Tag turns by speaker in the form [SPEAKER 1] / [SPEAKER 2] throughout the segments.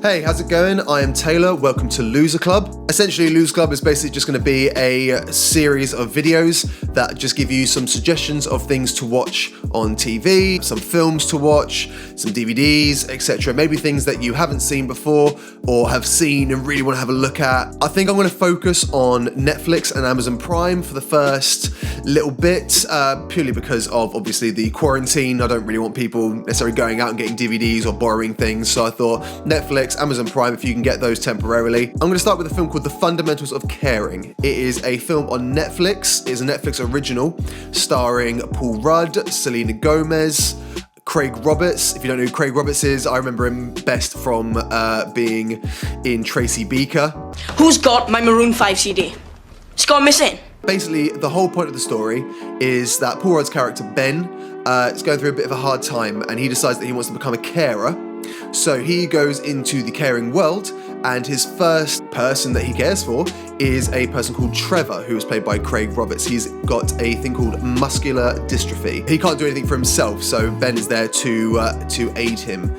[SPEAKER 1] Hey, how's it going? I am Taylor. Welcome to Loser Club. Essentially, Loser Club is basically just going to be a series of videos that just give you some suggestions of things to watch on TV, some films to watch, some DVDs, etc. Maybe things that you haven't seen before or have seen and really want to have a look at. I think I'm going to focus on Netflix and Amazon Prime for the first little bit, purely because of obviously the quarantine. I don't really want people necessarily going out and getting DVDs or borrowing things, so I thought Netflix, Amazon Prime, if you can get those temporarily. I'm going to start with a film called The Fundamentals of Caring. It is a film on Netflix. It is a Netflix original starring Paul Rudd, Selena Gomez, Craig Roberts. If you don't know who Craig Roberts is, I remember him best from being in Tracy Beaker.
[SPEAKER 2] Who's got my Maroon 5 CD? It's gone missing.
[SPEAKER 1] Basically, the whole point of the story is that Paul Rudd's character, Ben, is going through a bit of a hard time, and he decides that he wants to become a carer. So he goes into the caring world, and his first person that he cares for is a person called Trevor, who is played by Craig Roberts. He's got a thing called muscular dystrophy. He can't do anything for himself, so Ben is there to aid him.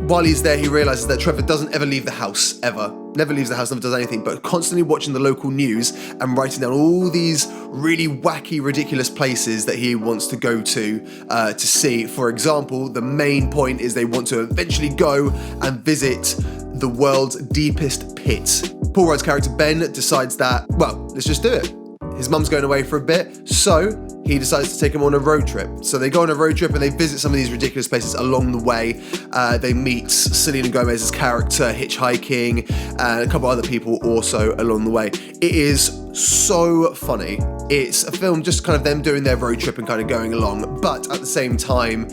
[SPEAKER 1] While he's there, he realizes that Trevor doesn't ever leave the house, ever. Never leaves the house, never does anything, but constantly watching the local news and writing down all these really wacky, ridiculous places that he wants to go to see. For example, the main point is they want to eventually go and visit the world's deepest pit. Paul Rudd's character Ben decides that, well, let's just do it. His mum's going away for a bit, so he decides to take him on a road trip. So they go on a road trip and they visit some of these ridiculous places along the way. They meet Selena Gomez's character hitchhiking and a couple other people also along the way. It is so funny. It's a film just kind of them doing their road trip and kind of going along, but at the same time,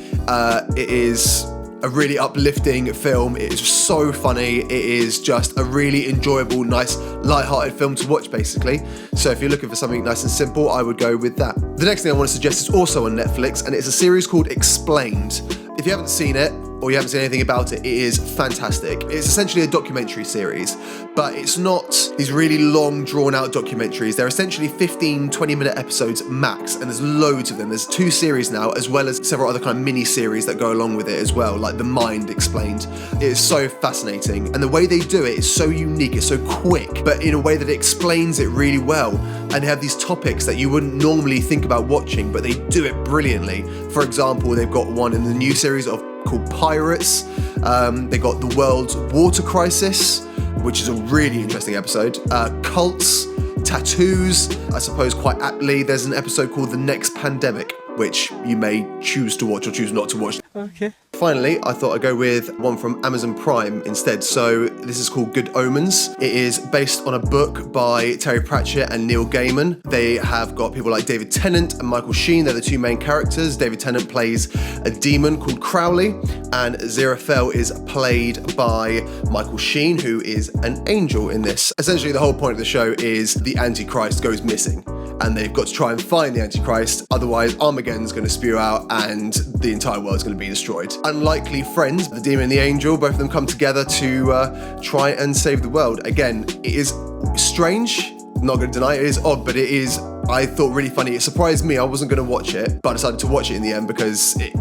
[SPEAKER 1] it is a really uplifting film. It is so funny. It is just a really enjoyable, nice, light-hearted film to watch, basically. So if you're looking for something nice and simple, I would go with that. The next thing I want to suggest is also on Netflix, and it's a series called Explained. If you haven't seen it, or you haven't seen anything about it, it is fantastic. It's essentially a documentary series, but it's not these really long, drawn-out documentaries. They're essentially 15, 20-minute episodes max, and there's loads of them. There's 2 series now, as well as several other kind of mini-series that go along with it as well, like The Mind Explained. It is so fascinating, and the way they do it is so unique, it's so quick, but in a way that it explains it really well. And they have these topics that you wouldn't normally think about watching, but they do it brilliantly. For example, they've got one in the new series called Pirates. They got the world's water crisis, which is a really interesting episode. Cults, tattoos, I suppose quite aptly. There's an episode called The Next Pandemic, which you may choose to watch or choose not to watch.
[SPEAKER 3] Okay.
[SPEAKER 1] Finally, I thought I'd go with one from Amazon Prime instead. So this is called Good Omens. It is based on a book by Terry Pratchett and Neil Gaiman. They have got people like David Tennant and Michael Sheen. They're the 2 main characters. David Tennant plays a demon called Crowley, and Aziraphale is played by Michael Sheen, who is an angel in this. Essentially, the whole point of the show is the Antichrist goes missing, and they've got to try and find the Antichrist, otherwise Armageddon's going to spew out and the entire world's going to be destroyed. Unlikely friends, the demon and the angel, both of them come together to try and save the world. Again, it is strange, not going to deny it is odd, but it is, I thought, really funny. It surprised me. I wasn't going to watch it, but I decided to watch it in the end because it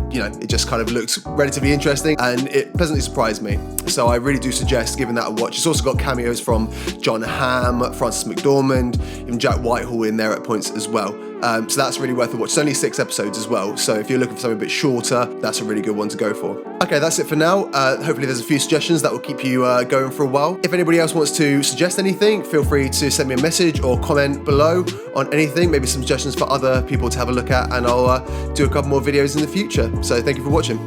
[SPEAKER 1] just kind of looked relatively interesting and it pleasantly surprised me. So I really do suggest giving that a watch. It's also got cameos from John Hamm, Frances McDormand, even Jack Whitehall in there at points as well. So that's really worth a watch. It's only 6 episodes as well, so if you're looking for something a bit shorter, that's a really good one to go for. Okay, that's it for now. Hopefully there's a few suggestions that will keep you going for a while. If anybody else wants to suggest anything, feel free to send me a message or comment below on anything, maybe some suggestions for other people to have a look at, and I'll do a couple more videos in the future. So thank you for watching.